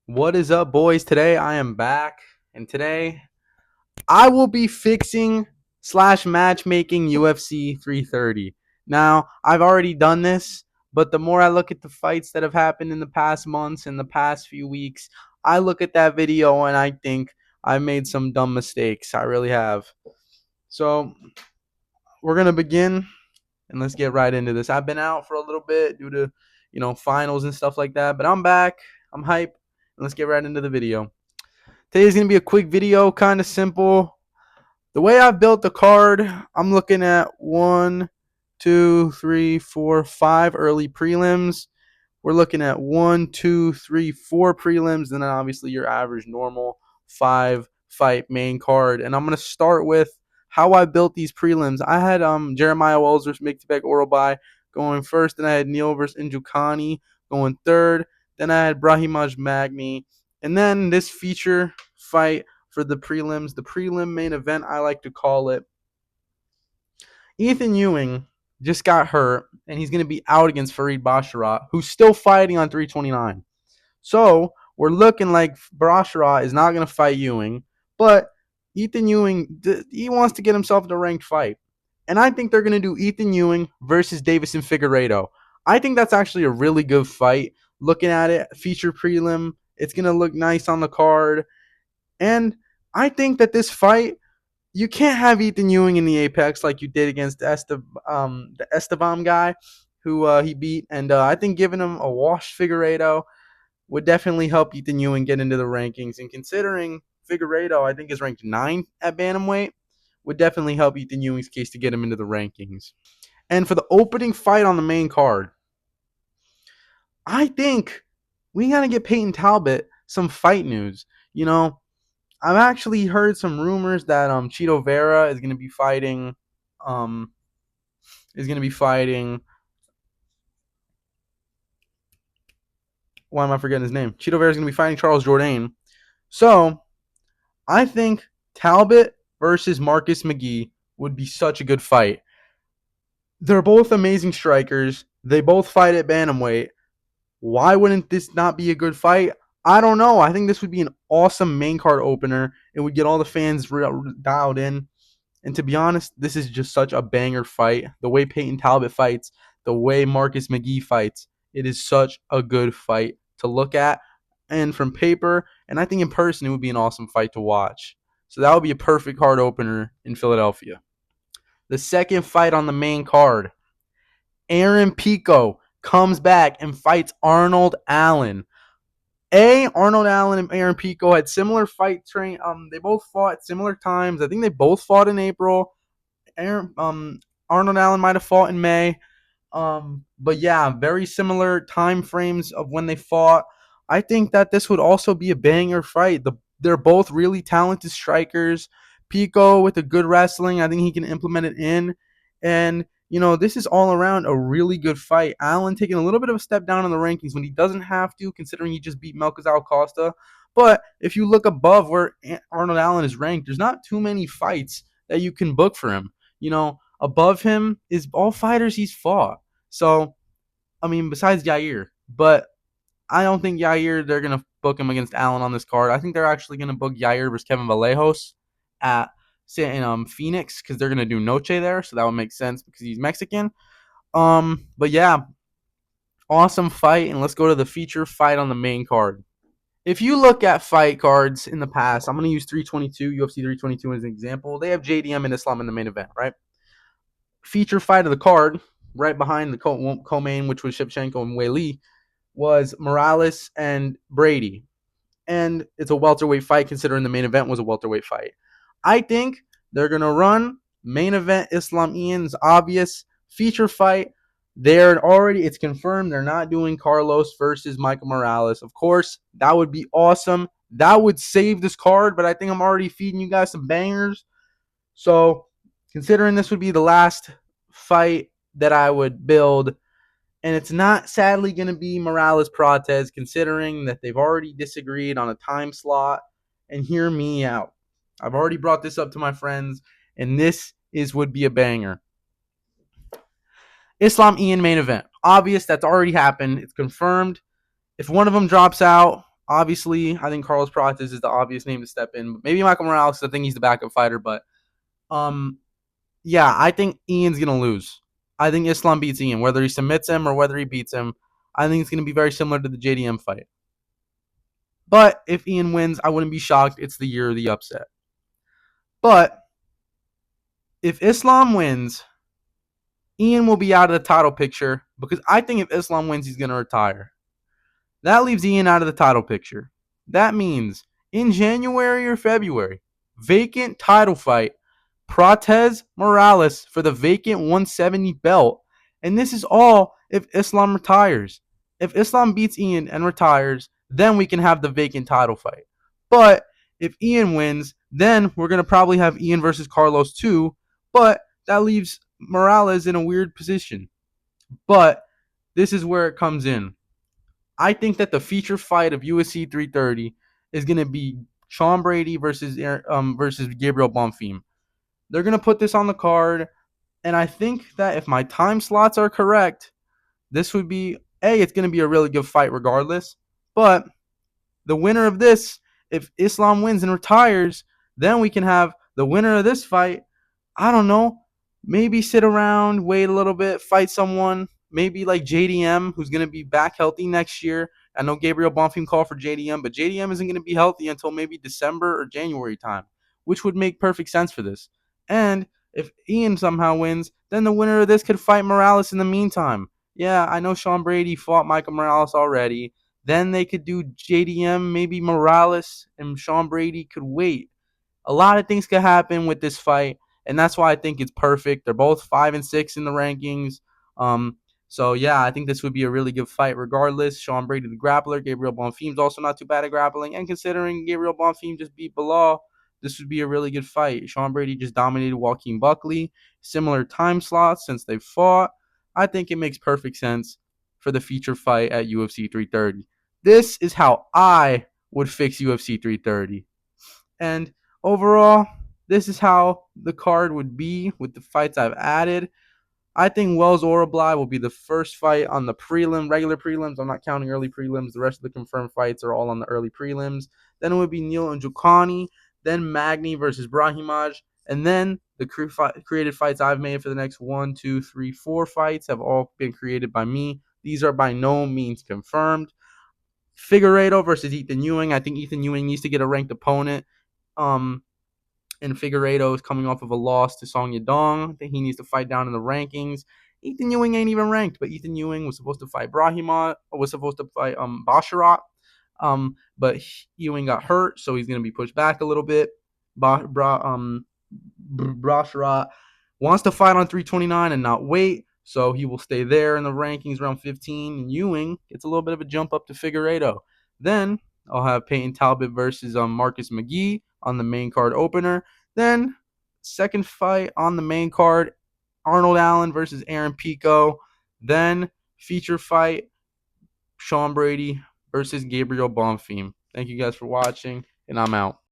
What is up, boys? Today I am back, and today I will be fixing slash matchmaking UFC 330. Now, I've already done this, but the more I look at the fights that have happened in the past months and the past few weeks, I look at that video and I think I made some dumb mistakes. I really have. So, we're going to begin and let's get right into this. I've been out for a little bit due to, finals and stuff like that, but I'm back. I'm hype, and let's get right into the video. Today's going to be a quick video, kind of simple. The way I've built the card, I'm looking at 1, 2, 3, 4, 5 early prelims. We're looking at 1, 2, 3, 4 prelims, and then obviously your average normal 5-fight main card. And I'm going to start with how I built these prelims. I had Jeremiah Wells versus Miktabek Oralbai going first, then I had Neil versus Njoukani going third, then I had Brahimaj Magny, and then this feature fight for the prelims, the prelim main event, I like to call it. Ethan Ewing just got hurt, and he's going to be out against Farid Basharat, who's still fighting on 329. So we're looking like Basharat is not going to fight Ewing, but Ethan Ewing, he wants to get himself in a ranked fight. And I think they're going to do Ethan Ewing versus Davison Figueiredo. I think that's actually a really good fight. Looking at it, feature prelim, it's going to look nice on the card. And I think that this fight, you can't have Ethan Ewing in the Apex like you did against the Esteban guy who he beat. And I think giving him a washed Figueiredo would definitely help Ethan Ewing get into the rankings. And considering Figueiredo, I think, is ranked 9 at bantamweight, would definitely help Ethan Ewing's case to get him into the rankings. And for the opening fight on the main card, I think we got to get Peyton Talbot some fight news. I've actually heard some rumors that Chito Vera is going to be fighting um why am I forgetting his name? Chito Vera is going to be fighting Charles Jourdain. So, I think Talbot versus Marcus McGee would be such a good fight. They're both amazing strikers. They both fight at bantamweight. Why wouldn't this not be a good fight? I don't know. I think this would be an awesome main card opener. It would get all the fans dialed in. And to be honest, this is just such a banger fight. The way Peyton Talbot fights, the way Marcus McGee fights, it is such a good fight to look at. And from paper, and I think in person, it would be an awesome fight to watch. So that would be a perfect card opener in Philadelphia. The second fight on the main card, Aaron Pico comes back and fights Arnold Allen. Arnold Allen and Aaron Pico had similar fight train. They both fought at similar times. I think they both fought in April. Arnold Allen might have fought in May. But yeah, very similar time frames of when they fought. I think that this would also be a banger fight. They're both really talented strikers. Pico with a good wrestling, I think he can implement it in. And this is all around a really good fight. Allen taking a little bit of a step down in the rankings when he doesn't have to, considering he just beat Melchizedek Costa. But if you look above where Arnold Allen is ranked, there's not too many fights that you can book for him. Above him is all fighters he's fought. So, I mean, besides Yair. But I don't think Yair, they're going to book him against Allen on this card. I think they're actually going to book Yair versus Kevin Vallejos in Phoenix because they're going to do Noche there. So that would make sense because he's Mexican. But yeah, awesome fight. And let's go to the feature fight on the main card. If you look at fight cards in the past, I'm going to use 322, UFC 322 as an example. They have JDM and Islam in the main event, right? Feature fight of the card, right behind the co-main, which was Shevchenko and Weili, was Morales and Brady. And it's a welterweight fight considering the main event was a welterweight fight. I think they're going to run main event Islam Ian's obvious feature fight. It's confirmed they're not doing Carlos versus Michael Morales. Of course, that would be awesome. That would save this card, but I think I'm already feeding you guys some bangers. So, considering this would be the last fight that I would build, and it's not sadly going to be Morales-Prates, considering that they've already disagreed on a time slot. And hear me out. I've already brought this up to my friends, and this would be a banger. Islam Ian main event. Obvious, that's already happened. It's confirmed. If one of them drops out, Obviously, I think Carlos Prates is the obvious name to step in. Maybe Michael Morales, I think he's the backup fighter. But um, yeah, I think Ian's going to lose. I think Islam beats Ian. Whether he submits him or whether he beats him, I think it's going to be very similar to the JDM fight. But if Ian wins, I wouldn't be shocked. It's the year of the upset. But if Islam wins, Ian will be out of the title picture because I think if Islam wins, he's going to retire. That leaves Ian out of the title picture. That means in January or February, vacant title fight, Prates Morales for the vacant 170 belt. And this is all if Islam retires. If Islam beats Ian and retires, then we can have the vacant title fight. But if Ian wins, then we're going to probably have Ian versus Carlos too. But that leaves Morales in a weird position. But this is where it comes in. I think that the feature fight of UFC 330 is going to be Sean Brady versus Gabriel Bonfim. They're going to put this on the card, and I think that if my time slots are correct, this would be it's going to be a really good fight regardless. But the winner of this, if Islam wins and retires, then we can have the winner of this fight. I don't know, maybe sit around, wait a little bit, fight someone, maybe like JDM, who's going to be back healthy next year. I know Gabriel Bonfim called for JDM, but JDM isn't going to be healthy until maybe December or January time, which would make perfect sense for this. And if Ian somehow wins, then the winner of this could fight Morales in the meantime. Yeah, I know Sean Brady fought Michael Morales already. Then they could do JDM, maybe Morales, and Sean Brady could wait. A lot of things could happen with this fight, and that's why I think it's perfect. They're both 5 and 6 in the rankings. So yeah, I think this would be a really good fight regardless. Sean Brady, the grappler, Gabriel Bonfim's also not too bad at grappling, and considering Gabriel Bonfim just beat Bilal, this would be a really good fight. Sean Brady just dominated Joaquin Buckley. Similar time slots since they've fought. I think it makes perfect sense for the feature fight at UFC 330. This is how I would fix UFC 330. And overall, this is how the card would be with the fights I've added. I think Wells Orablai will be the first fight on the regular prelims. I'm not counting early prelims. The rest of the confirmed fights are all on the early prelims. Then it would be Neil and Njokuani, then Magny versus Brahimaj, and then the created fights I've made for the next 1, 2, 3, 4 fights have all been created by me. These are by no means confirmed. Figueiredo versus Ethan Ewing. I think Ethan Ewing needs to get a ranked opponent. Um, and Figueiredo is coming off of a loss to Song Yadong. I think he needs to fight down in the rankings. Ethan Ewing ain't even ranked, but Ethan Ewing was supposed to fight Basharat. But Ewing got hurt, so he's going to be pushed back a little bit. Basharat wants to fight on 329 and not wait, so he will stay there in the rankings around 15. And Ewing gets a little bit of a jump up to Figueiredo. Then I'll have Peyton Talbot versus Marcus McGee on the main card opener. Then second fight on the main card, Arnold Allen versus Aaron Pico. Then feature fight, Sean Brady versus Gabriel Bonfim. Thank you guys for watching, and I'm out.